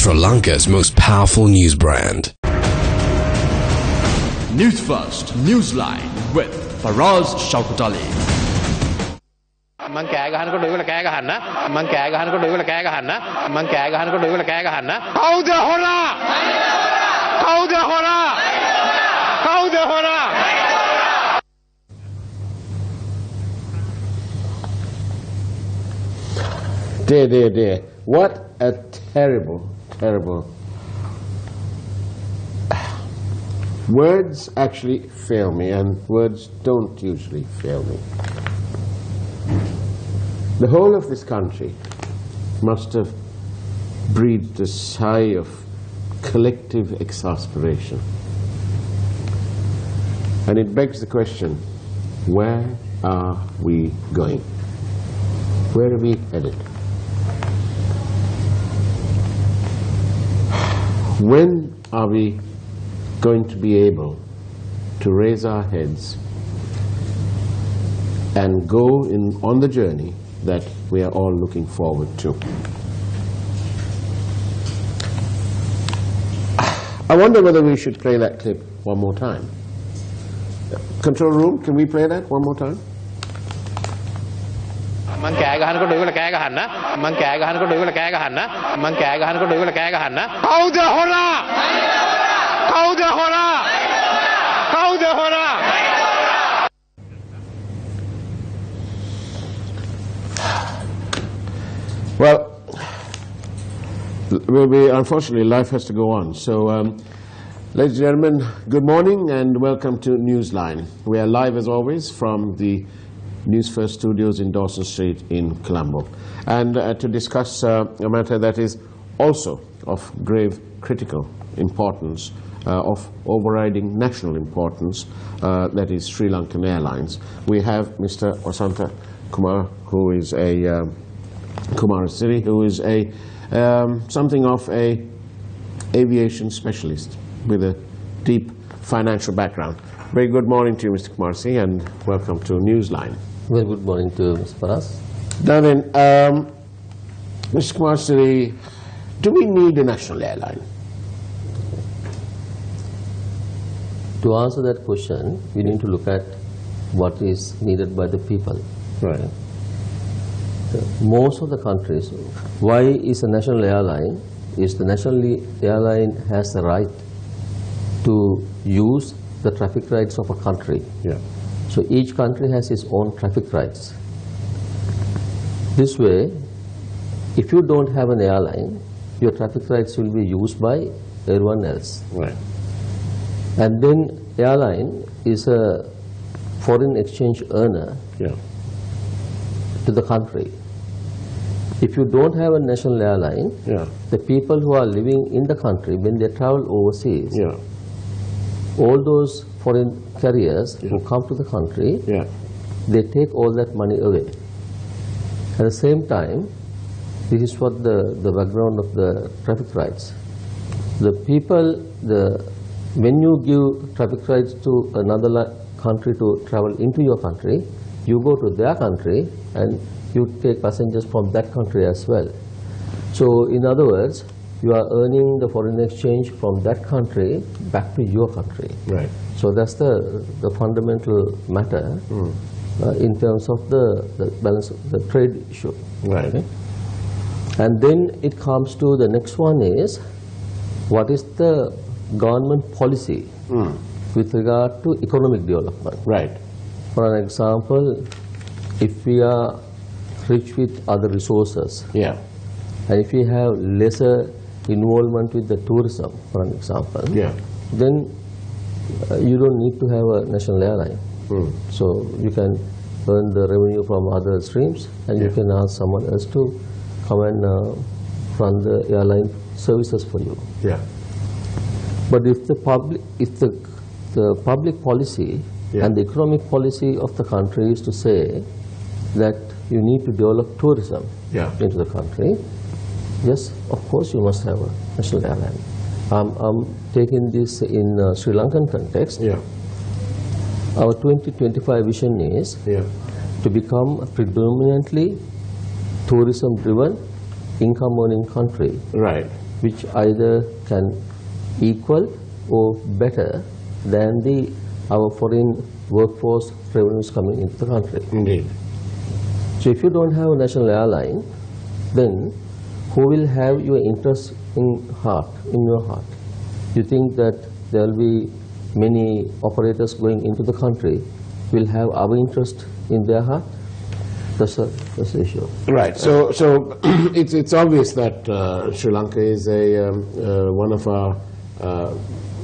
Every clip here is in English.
Sri Lanka's most powerful news brand. Newsfirst, Newsline with Faraz, Shauketaly. Dear. What a terrible. Words actually fail me, and words don't usually fail me. The whole of this country must have breathed a sigh of collective exasperation. And it begs the question, where are we going? Where are we headed? When are we going to be able to raise our heads and go on the journey that we are all looking forward to? I wonder whether we should play that clip one more time. Control room, can we play that one more time? Well, unfortunately, life has to go on. So, ladies and gentlemen, good morning and welcome to Newsline. We are live as always from the Newsfirst studios in Dawson Street in Colombo. And to discuss a matter that is also of grave critical importance, of overriding national importance, that is Sri Lankan Airlines. We have Mr. Wasantha Kumar, who is a Kumarasiri, who is a something of a aviation specialist with a deep financial background. Very good morning to you, Mr. Kumarasiri, and welcome to Newsline. Very good morning to Mr. Faraz. Darwin, Mr. Kumarasiri, do we need a national airline? To answer that question, we need to look at what is needed by the people. Right. Most of the countries, why is a national airline? Is the national airline has the right to use the traffic rights of a country. Yeah. So each country has its own traffic rights. This way, if you don't have an airline, your traffic rights will be used by everyone else. Right. And then airline is a foreign exchange earner to the country. If you don't have a national airline, the people who are living in the country, when they travel overseas, all those foreign carriers who come to the country, they take all that money away. At the same time, this is what the background of the traffic rights. The people, when you give traffic rights to another country to travel into your country, you go to their country and you take passengers from that country as well. So in other words, you are earning the foreign exchange from that country back to your country. Right. So that's the fundamental matter in terms of the balance of the trade issue. Right. Okay? And then it comes to the next one is, what is the government policy with regard to economic development? Right. For an example, if we are rich with other resources, and if we have lesser involvement with the tourism, for an example, then you don't need to have a national airline. So you can earn the revenue from other streams, and you can ask someone else to come and run the airline services for you. But if the public policy and the economic policy of the country is to say that you need to develop tourism into the country, yes, of course you must have a national airline. I'm taking this in Sri Lankan context. Our 2025 vision is to become a predominantly tourism-driven income earning country, Right. which either can equal or better than our foreign workforce revenues coming into the country. Indeed. So if you don't have a national airline, then who will have your interest in your heart? You think that there will be many operators going into the country will have our interest in their heart? That's the issue. Right. So it's obvious that Sri Lanka is one of our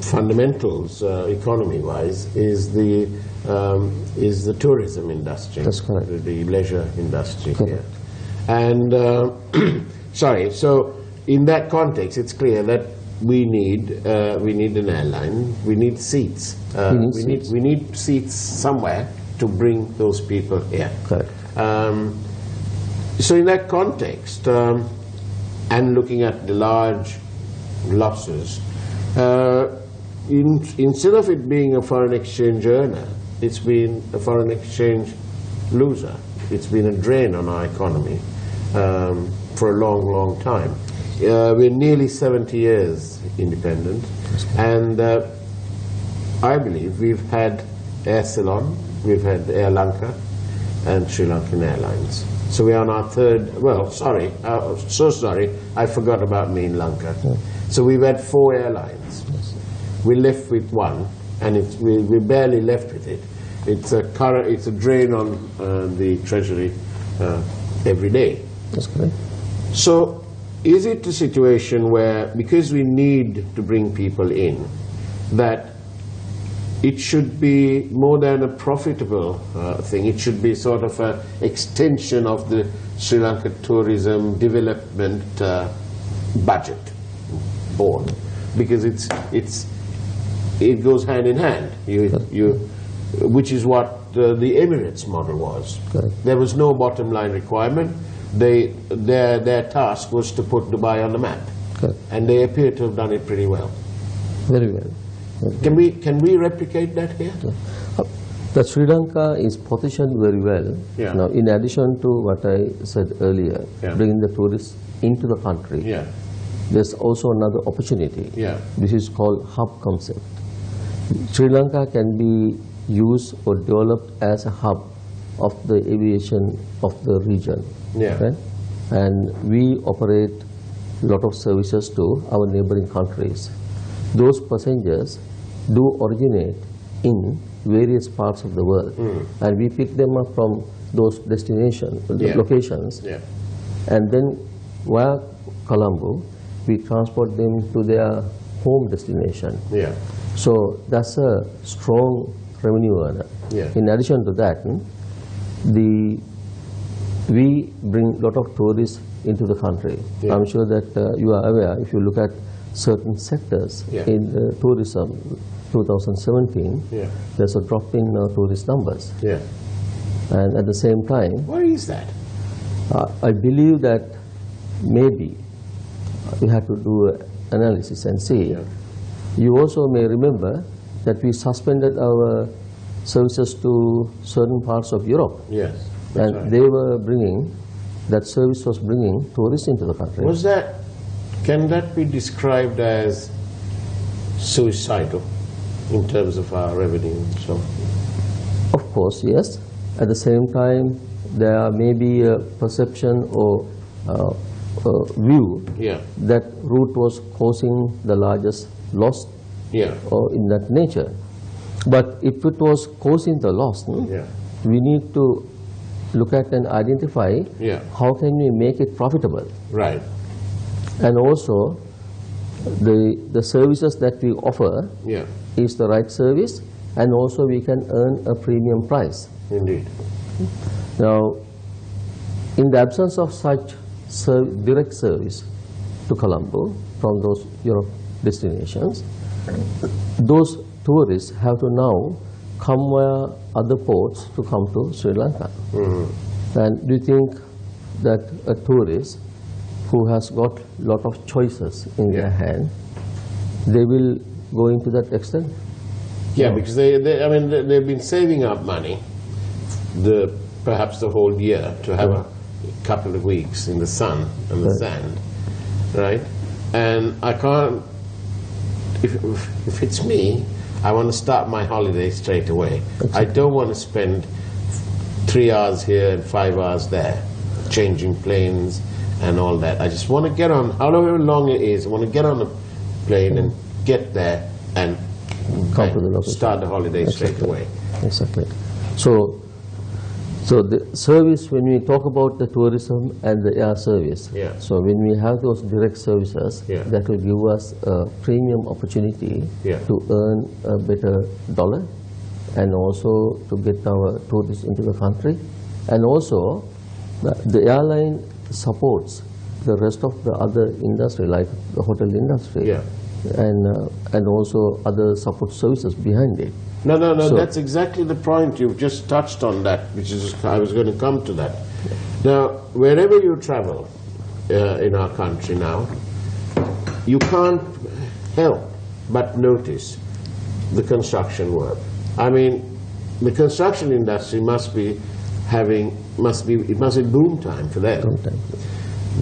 fundamentals, economy-wise, is the tourism industry. That's correct. The leisure industry. Correct. Here. And sorry. So in that context, it's clear that we need an airline. We need seats. We need seats somewhere to bring those people here. Correct. So in that context, and looking at the large losses, instead of it being a foreign exchange earner, it's been a foreign exchange loser. It's been a drain on our economy for a long, long time. We're nearly 70 years independent, and I believe we've had Air Ceylon, we've had Air Lanka, and Sri Lankan Airlines. So we are on our third, well, sorry, so sorry, I forgot about me in Lanka. Yeah. So we've had 4 airlines. Yes. We're left with one, and we're barely left with it. It's a drain on the treasury every day. That's correct. So is it a situation where, because we need to bring people in, that it should be more than a profitable thing? It should be sort of an extension of the Sri Lanka tourism development budget board, because it goes hand in hand. Which is what the Emirates model was. Correct. There was no bottom line requirement. Their task was to put Dubai on the map. Correct. And they appear to have done it pretty well. Very well. Can we replicate that here? The Sri Lanka is positioned very well. Yeah. Now, in addition to what I said earlier, Yeah. bringing the tourists into the country, Yeah. there's also another opportunity. Yeah. This is called hub concept. Sri Lanka can be used or developed as a hub of the aviation of the region. Yeah. Right? And we operate a lot of services to our neighboring countries. Those passengers do originate in various parts of the world, and we pick them up from those locations, Yeah. and then via Colombo, we transport them to their home destination. Yeah. So that's a strong revenue earner. Yeah. In addition to that, we bring a lot of tourists into the country. Yeah. I'm sure that you are aware, if you look at certain sectors Yeah. in tourism, 2017, Yeah. there's a drop in tourist numbers. Yeah. And at the same time, Why is that? I believe that maybe we have to do an analysis and see. Yeah. You also may remember that we suspended our services to certain parts of Europe. Yes. And Right. they were that service was bringing tourists into the country. Can that be described as suicidal in terms of our revenue? So, Of course, yes. At the same time, there may be a perception or view yeah. that route was causing the largest loss Yeah. or in that nature. But if it was causing the loss, Yeah. we need to look at and identify Yeah. how can we make it profitable. Right. And also, the services that we offer Yeah. is the right service, and also we can earn a premium price. Indeed. Now, in the absence of such direct service to Colombo from those Europe destinations, those tourists have to now come via other ports to come to Sri Lanka. And do you think that a tourist who has got a lot of choices in their hand, they will go into that extent? Yeah, because they've been saving up money, perhaps the whole year, to have a couple of weeks in the sun and the sand, right? And I can't, if it's me, I want to start my holiday straight away. I don't want to spend 3 hours here and 5 hours there, changing planes and all that. I just want to get on, however long it is, I want to get on a plane and get there and start the holiday straight away. Exactly. So the service, when we talk about the tourism and the air service, so when we have those direct services, that will give us a premium opportunity to earn a better dollar and also to get our tourists into the country. And also, the airline supports the rest of the other industry, like the hotel industry, and also other support services behind it. No, so that's exactly the point. You've just touched on that, which is, I was going to come to that. Now, wherever you travel in our country now, you can't help but notice the construction work. I mean, the construction industry must be boom time for them.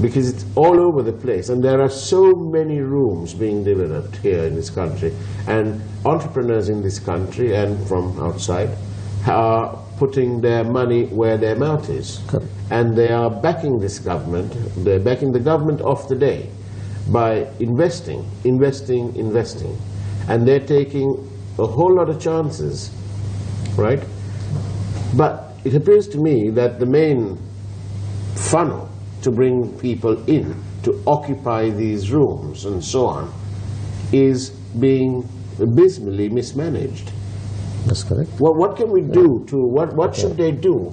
Because it's all over the place, and there are so many rooms being developed here in this country, and entrepreneurs in this country and from outside are putting their money where their mouth is. And they are backing this government, they're backing the government of the day by investing. And they're taking a whole lot of chances, right? But it appears to me that the main funnel to bring people in, to occupy these rooms and so on, is being abysmally mismanaged. That's correct. What can we do to, what should they do?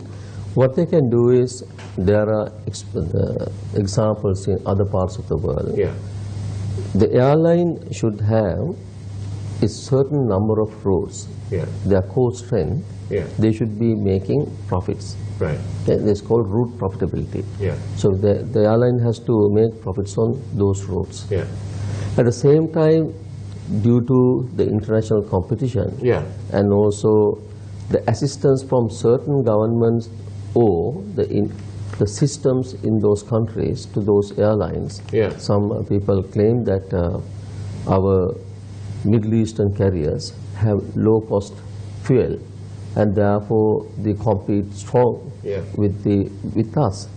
What they can do is, there are examples in other parts of the world. The airline should have a certain number of routes. Their core strength, they should be making profits. Right. It's called route profitability. So the airline has to make profits on those routes. At the same time, due to the international competition and also the assistance from certain governments or the systems in those countries to those airlines, some people claim that our Middle Eastern carriers have low-cost fuel, and therefore they compete strong with us.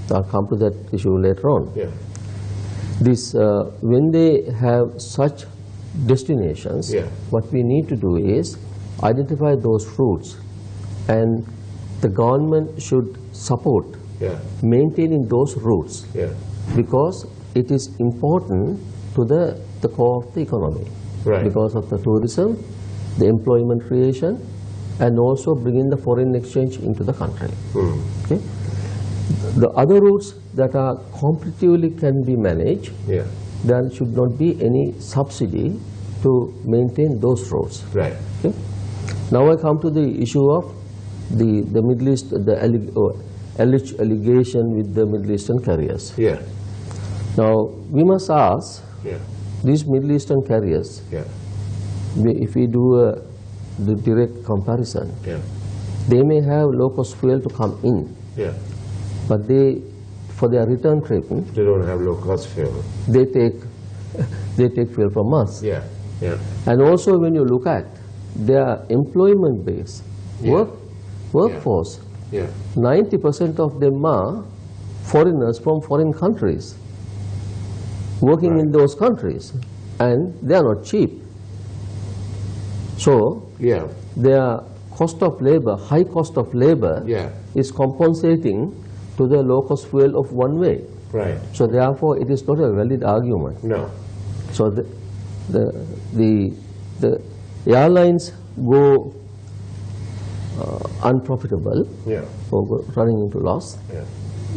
I'll come to that issue later on. When they have such destinations, what we need to do is identify those routes, and the government should support maintaining those routes because it is important to the core of the economy, because of the tourism, the employment creation, and also bringing the foreign exchange into the country. Okay? The other routes that are competitively can be managed, there should not be any subsidy to maintain those routes. Okay? Now I come to the issue of the Middle East, the alleged allegation with the Middle Eastern carriers. Now we must ask, these Middle Eastern carriers, if we do the direct comparison, they may have low-cost fuel to come in, but for their return trip, they don't have low-cost fuel. They take fuel from us. And also when you look at their employment base, workforce, 90% of them are foreigners from foreign countries working in those countries, and they are not cheap. So their cost of labor, high cost of labor, is compensating to the low cost fuel of one way. So therefore it is not a valid argument. So the airlines go unprofitable or go running into loss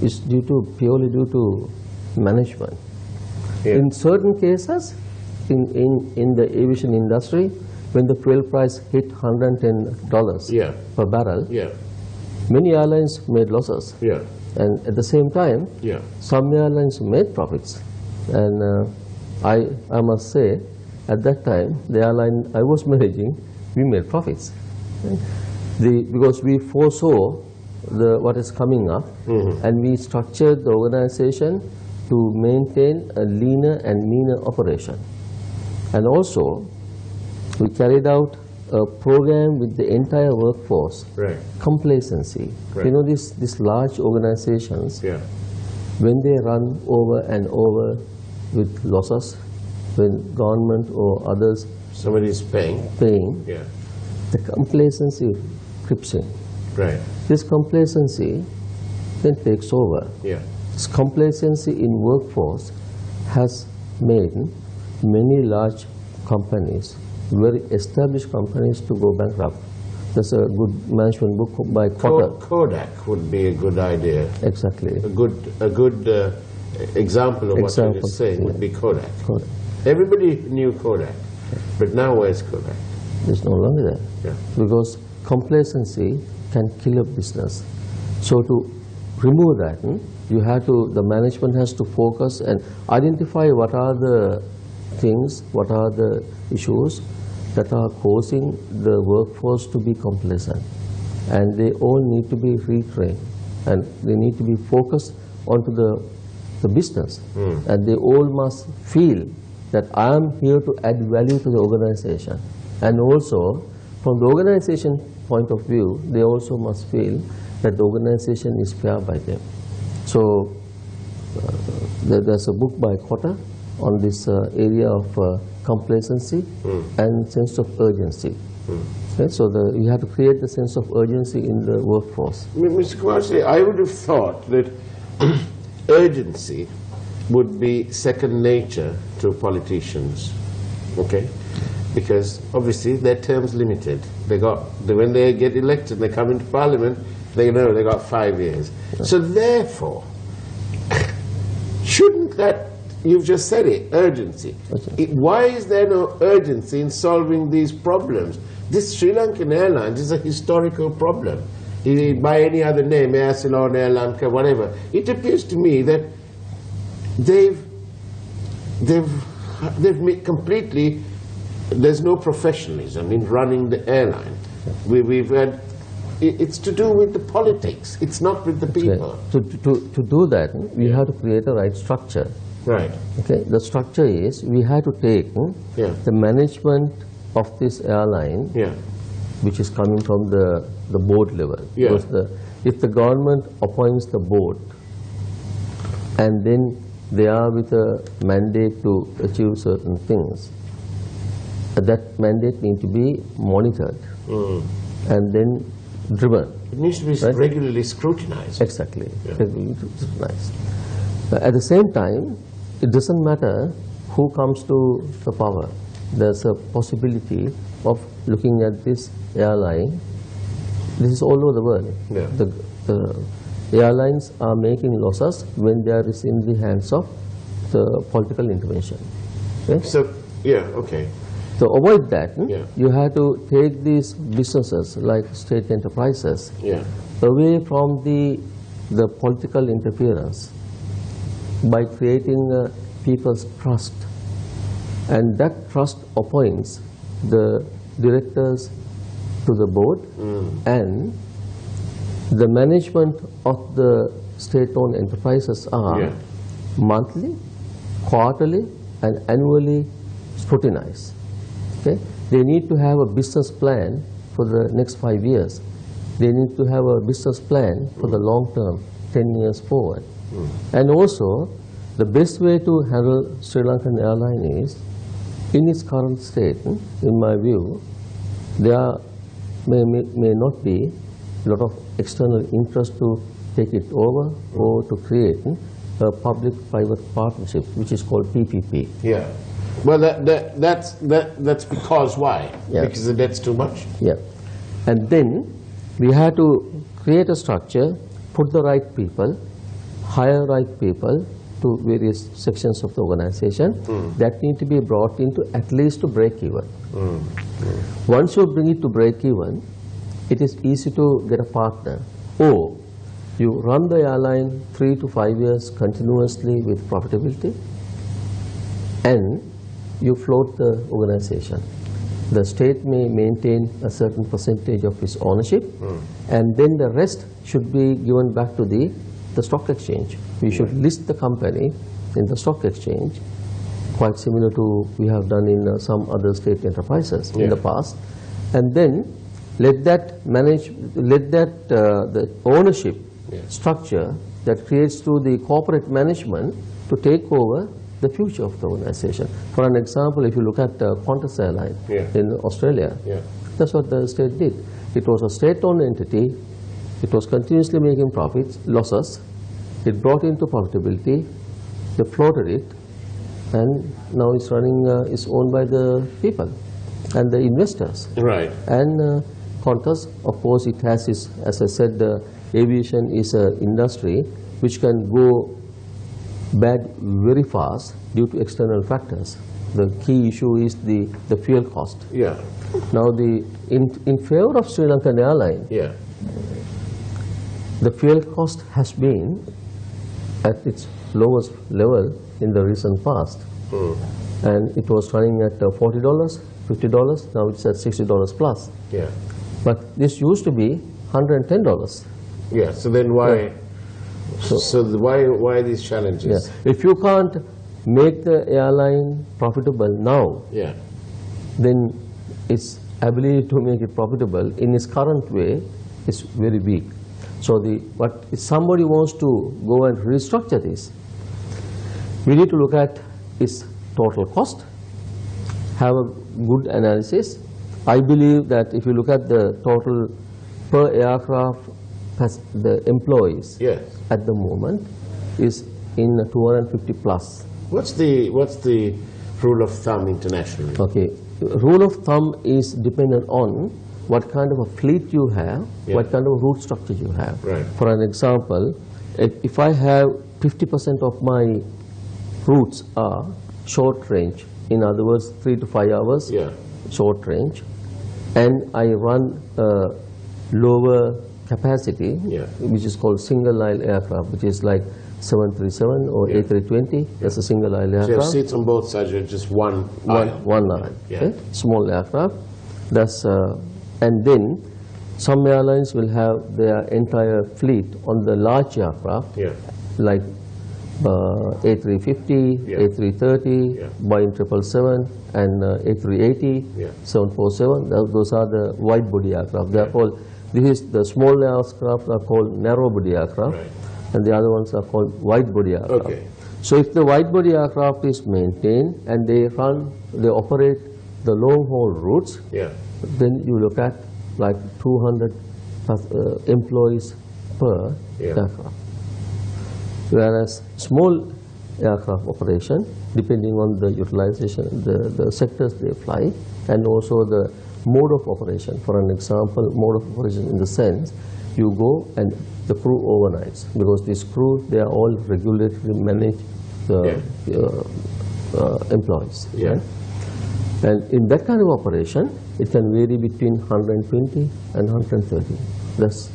is purely due to management. In certain cases, in the aviation industry, when the fuel price hit $110 per barrel, many airlines made losses. And at the same time, some airlines made profits. And I must say, at that time, the airline I was managing, we made profits. Because we foresaw what is coming up, and we structured the organization to maintain a leaner and meaner operation. And also, we carried out a program with the entire workforce, complacency. Right. You know, these large organizations, when they run over and over with losses, when government or others somebody is paying, the complacency creeps in. Right. This complacency then takes over. This complacency in workforce has made many large companies, very established companies, to go bankrupt. There's a good management book by Kotter. Kodak would be a good idea. Exactly. A good example of what you're just saying would be Kodak. Everybody knew Kodak, but now where's Kodak? It's no longer there. Because complacency can kill a business. So to remove that, the management has to focus and identify what are the things, what are the issues that are causing the workforce to be complacent. And they all need to be retrained, and they need to be focused onto the business. And they all must feel that I am here to add value to the organization. And also, from the organization point of view, they also must feel that the organization is fair by them. So there's a book by Kotter on this area of complacency and sense of urgency. Okay? So you have to create the sense of urgency in the workforce. Mr. Kawase, I would have thought that urgency would be second nature to politicians, okay? Because obviously their term's limited. When they get elected and they come into parliament, they know they got 5 years. So therefore, shouldn't that, you've just said it, urgency. Why is there no urgency in solving these problems? This Sri Lankan Airlines is a historical problem. By any other name, Air Ceylon, Air Lanka, whatever, it appears to me that they've made completely, there's no professionalism in running the airline. We've had, it's to do with the politics, it's not with the people. To do that, we have to create a right structure. Right. Okay. The structure is, we have to take the management of this airline, which is coming from the board level. Because if the government appoints the board, and then they are with a mandate to achieve certain things, that mandate needs to be monitored and then driven. It needs to be regularly scrutinized. Exactly. Regularly scrutinized. At the same time, it doesn't matter who comes to the power. There's a possibility of looking at this airline. This is all over the world. The airlines are making losses when they are in the hands of the political intervention. Okay? So, to avoid that, you have to take these businesses like state enterprises away from the political interference by creating people's trust. And that trust appoints the directors to the board, and the management of the state-owned enterprises are monthly, quarterly, and annually scrutinized. Okay? They need to have a business plan for the next 5 years. They need to have a business plan for the long term, 10 years forward. And also, the best way to handle Sri Lankan Airlines is, in its current state, in my view, there may not be a lot of external interest to take it over or to create a public-private partnership, which is called PPP. Well, that's because why? Because the debt's too much? And then we have to create a structure, put the right people, hire right people to various sections of the organization that need to be brought into at least to break even. Once you bring it to break even, it is easy to get a partner. Or you run the airline 3 to 5 years continuously with profitability, and you float the organization. The state may maintain a certain percentage of its ownership, and then the rest should be given back to the stock exchange. We should list the company in the stock exchange, quite similar to we have done in some other state enterprises in the past, and then let that the ownership structure that creates through the corporate management to take over the future of the organization. For an example, if you look at Qantas Airlines in Australia, that's what the state did. It was a state-owned entity. It was continuously making losses. It brought into profitability. They floated it, and now it's running. It's owned by the people and the investors. Right. And Qantas, of course, it has its, as I said, the aviation is an industry which can go bad very fast due to external factors. The key issue is the fuel cost. Yeah. Now, in favor of Sri Lankan Airlines, the fuel cost has been at its lowest level in the recent past. And it was running at $40, $50, now it's at $60 plus. Yeah. But this used to be $110. Yeah, so then why? So why these challenges? If you can't make the airline profitable now, then its ability to make it profitable in its current way is very weak. So but if somebody wants to go and restructure this, we need to look at its total cost, have a good analysis. I believe that if you look at the total per aircraft, the employees at the moment is in 250 plus. What's the rule of thumb internationally? Okay, rule of thumb is dependent on what kind of a fleet you have, what kind of route structure you have. Right. For an example, if I have 50% of my routes are short range, in other words 3 to 5 hours short range, and I run lower capacity, which is called single aisle aircraft, which is like 737 or A320. That's a single aisle aircraft. So you have seats on both sides, you're just one aisle. One aisle. Okay? Small aircraft. That's and then some airlines will have their entire fleet on the large aircraft, like A350, A330, Boeing 777, and A380, 747. Those are the wide body aircraft. They are called. This is the small aircraft are called narrow body aircraft, and the other ones are called wide body aircraft. Okay. So if the wide body aircraft is maintained and they operate the long haul routes, then you look at like 200 employees per aircraft. Whereas small aircraft operation, depending on the utilization, the sectors they fly, and also the mode of operation. For an example, mode of operation in the sense, you go and the crew overnights, because this crew, they are all regulatory managed employees. Right? And in that kind of operation, it can vary between 120 and 130.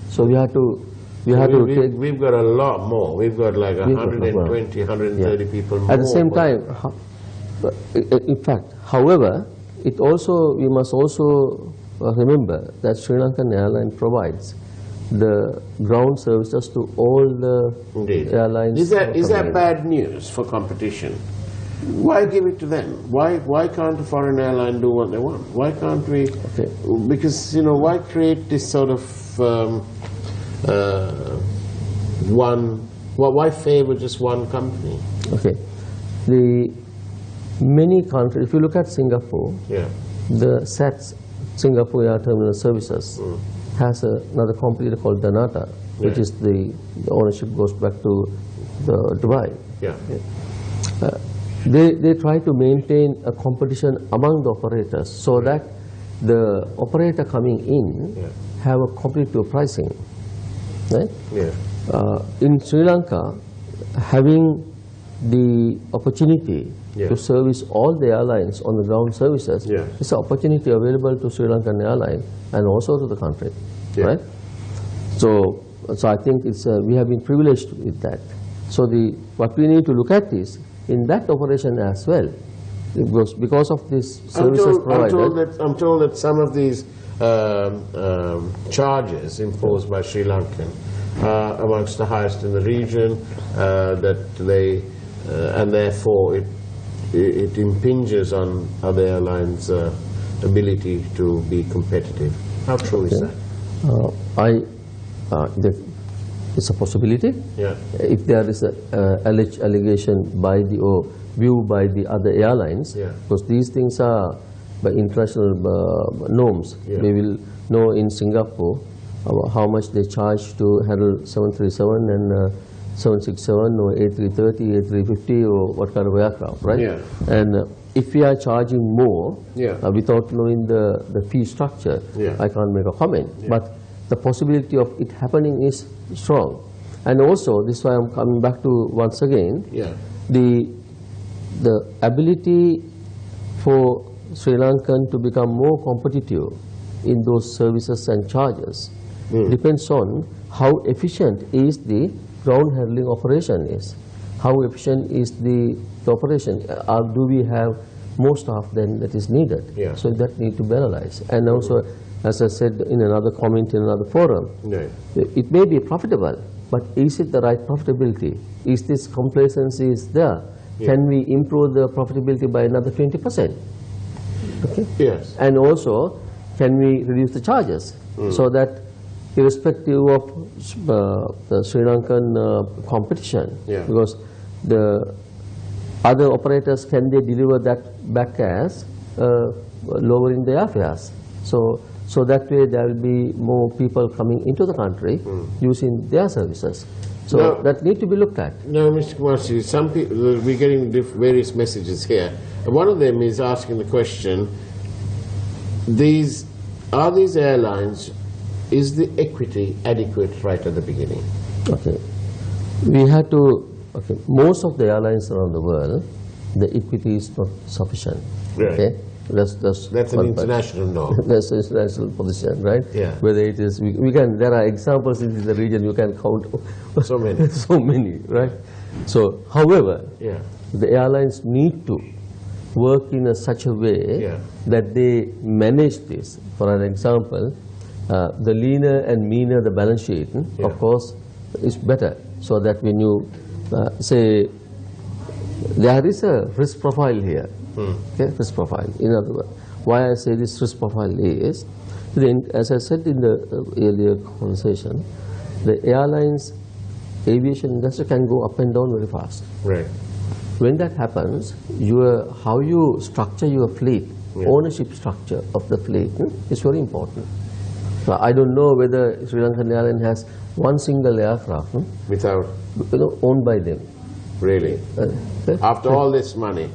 So we have to take. We've got a lot more. We've got like 120, 130 people more. At the same time, in fact, however, we must also remember that Sri Lankan Airlines provides the ground services to all the airlines. Is that bad news for competition? Why give it to them? Why can't a foreign airline do what they want? Why can't we? Okay. Because why create this sort of why favor just one company? Okay. Many countries, if you look at Singapore, the SATS, Singapore Air Terminal Services, has another company called Danata, which is the ownership goes back to Dubai. They try to maintain a competition among the operators so that the operator coming in have a competitive pricing. Right? In Sri Lanka, having the opportunity to service all the airlines on the ground services is an opportunity available to Sri Lankan Airlines and also to the country. Right? So I think we have been privileged with that. So what we need to look at is, in that operation as well, because of this services provided. I'm told that some of these charges imposed by Sri Lankan are amongst the highest in the region, and therefore it impinges on other airlines' ability to be competitive. How true is that? It's a possibility. Yeah. If there is an alleged allegation by or view by the other airlines, because these things are by international norms. Yeah. They will know in Singapore how much they charge to handle 737 and 767 or A330, A350 or what kind of aircraft, right? Yeah. And if we are charging more without knowing the fee structure, I can't make a comment. Yeah. But the possibility of it happening is strong. And also, this is why I'm coming back to once again, the ability for Sri Lankan to become more competitive in those services and charges depends on how efficient is the ground handling operation is. How efficient is the operation? Do we have more staff than that is needed? So that need to be analyzed. And also, as I said in another comment in another forum, it may be profitable, but is it the right profitability? Is this complacency is there? Can we improve the profitability by another 20%? Okay. Yes. And also, can we reduce the charges so that irrespective of the Sri Lankan competition, because the other operators, can they deliver that back as lowering the airfares? So that way there will be more people coming into the country using their services. So now, that need to be looked at. Now, Mr. Kumasi, some people, we're getting various messages here. One of them is asking the question, are these airlines, is the equity adequate right at the beginning? Okay. We had to, most of the airlines around the world, the equity is not sufficient. Right. Okay. That's an international norm. That's an international position, right? Yeah. Whether it is, there are examples in the region, you can count so many. So many, right? So, however, the airlines need to work in such a way that they manage this. For an example, the leaner and meaner the balance sheet, of course, is better. So that when you say, there is a risk profile here. Okay, risk profile. In other words, why I say this risk profile is, as I said in the earlier conversation, the aviation industry can go up and down very fast. Right. When that happens, how you structure your fleet, ownership structure of the fleet is very important. I don't know whether Sri Lankan Airlines has one single aircraft without owned by them. Really? After all this money?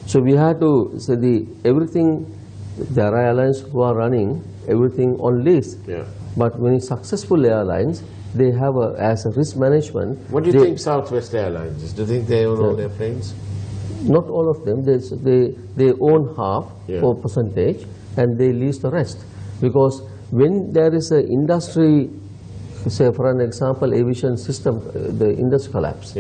So we have to say everything, there are airlines who are running everything on lease. But when it's successful airlines, they have as a risk management. What do you think Southwest Airlines is? Do you think they own all their planes? Not all of them. They own half or percentage and they lease the rest. Because when there is an industry, say for an example, aviation system, the industry collapse.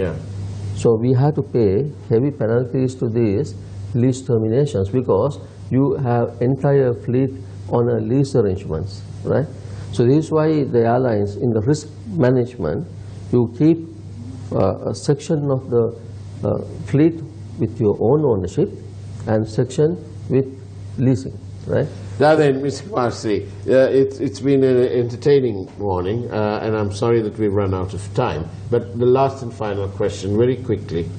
So we have to pay heavy penalties to these lease terminations because you have entire fleet on a lease arrangements, right? So this is why the airlines in the risk management, you keep a section of the fleet with your own ownership and section with leasing, right? Now then, Mr. Kumasi, it's been an entertaining morning, and I'm sorry that we've run out of time. But the last and final question, very quickly,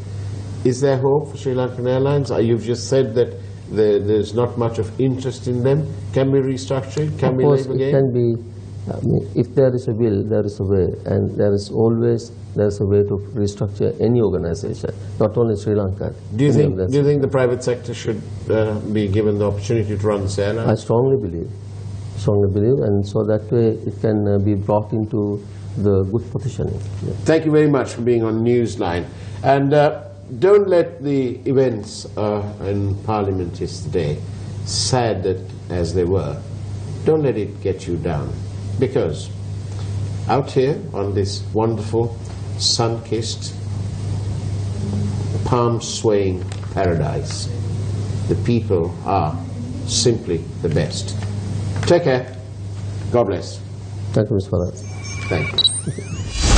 is there hope for Sri Lankan Airlines? You've just said that there's not much of interest in them. Can we restructure it? Can we live again? It can be. If there is a will, there is a way, and there's a way to restructure any organization, not only Sri Lanka. Do you think the private sector should be given the opportunity to run this airline? I strongly believe, and so that way it can be brought into the good positioning. Thank you very much for being on Newsline, and don't let the events in Parliament yesterday, sad as they were, don't let it get you down. Because out here on this wonderful, sun-kissed, palm-swaying paradise, the people are simply the best. Take care. God bless. Thank you, Mr. Faraz. Thank you.